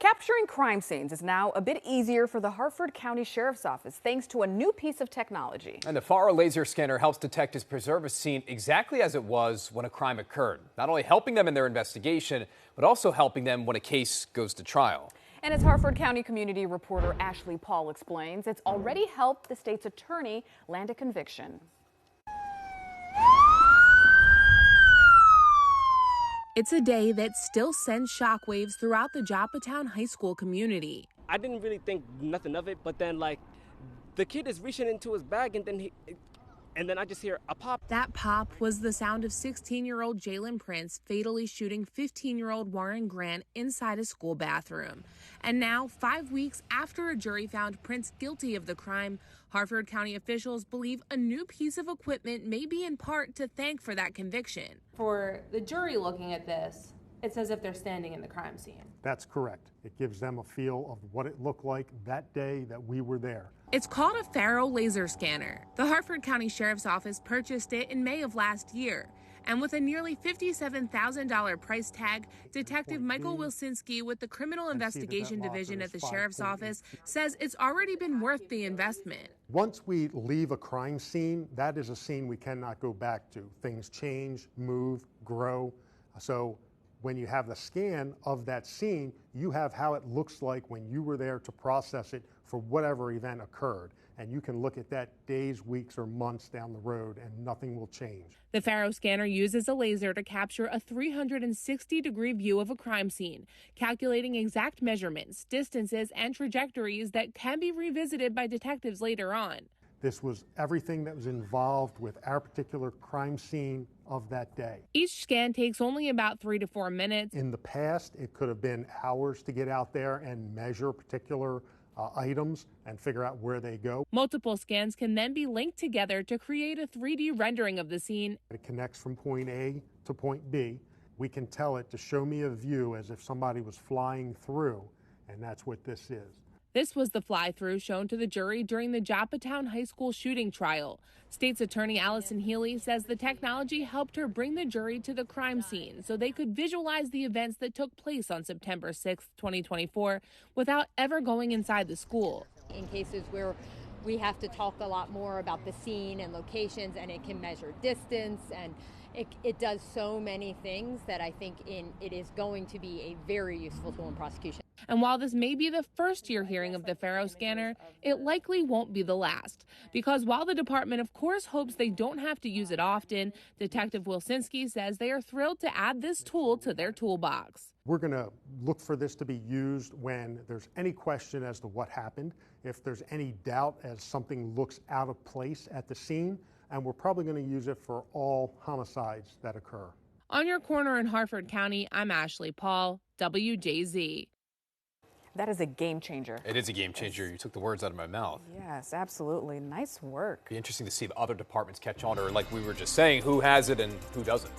Capturing crime scenes is now a bit easier for the Harford County Sheriff's Office thanks to a new piece of technology. And the FARO laser scanner helps detectives preserve a scene exactly as it was when a crime occurred, not only helping them in their investigation, but also helping them when a case goes to trial. And as Harford County community reporter Ashley Paul explains, it's already helped the state's attorney land a conviction. It's a day that still sends shockwaves throughout the Joppatown High School community. I didn't really think nothing of it, but then the kid is reaching into his bag and then I just hear a pop. That pop was the sound of 16-year-old Jalen Prince fatally shooting 15-year-old Warren Grant inside a school bathroom. And now, 5 weeks after a jury found Prince guilty of the crime, Harford County officials believe a new piece of equipment may be in part to thank for that conviction. For the jury looking at this, it's as if they're standing in the crime scene. That's correct. It gives them a feel of what it looked like that day that we were there. It's called a FARO laser scanner. The Harford County Sheriff's Office purchased it in May of last year. And with a nearly $57,000 price tag, Detective Michael Wilsinski with the Criminal Investigation Division at the Sheriff's Office says it's already been worth the investment. Once we leave a crime scene, that is a scene we cannot go back to. Things change, move, grow. So when you have the scan of that scene, you have how it looks like when you were there to process it for whatever event occurred. And you can look at that days, weeks, or months down the road and nothing will change. The FARO scanner uses a laser to capture a 360-degree view of a crime scene, calculating exact measurements, distances, and trajectories that can be revisited by detectives later on. This was everything that was involved with our particular crime scene of that day. Each scan takes only about 3 to 4 minutes. In the past, it could have been hours to get out there and measure particular items and figure out where they go. Multiple scans can then be linked together to create a 3D rendering of the scene. It connects from point A to point B. We can tell it to show me a view as if somebody was flying through, and that's what this is. This was the fly-through shown to the jury during the Joppatown High School shooting trial. State's Attorney Allison Healy says the technology helped her bring the jury to the crime scene so they could visualize the events that took place on September 6, 2024, without ever going inside the school. In cases where we have to talk a lot more about the scene and locations, and it can measure distance, and it does so many things that I think it is going to be a very useful tool in prosecution. And while this may be the first you're hearing of the FARO scanner, it likely won't be the last. Because while the department, of course, hopes they don't have to use it often, Detective Wilsinski says they are thrilled to add this tool to their toolbox. We're going to look for this to be used when there's any question as to what happened, if there's any doubt as something looks out of place at the scene, and we're probably going to use it for all homicides that occur. On your corner in Harford County, I'm Ashley Paul, WJZ. That is a game changer. It is a game changer. You took the words out of my mouth. Yes, absolutely. Nice work. Be interesting to see if other departments catch on, or like we were just saying, who has it and who doesn't.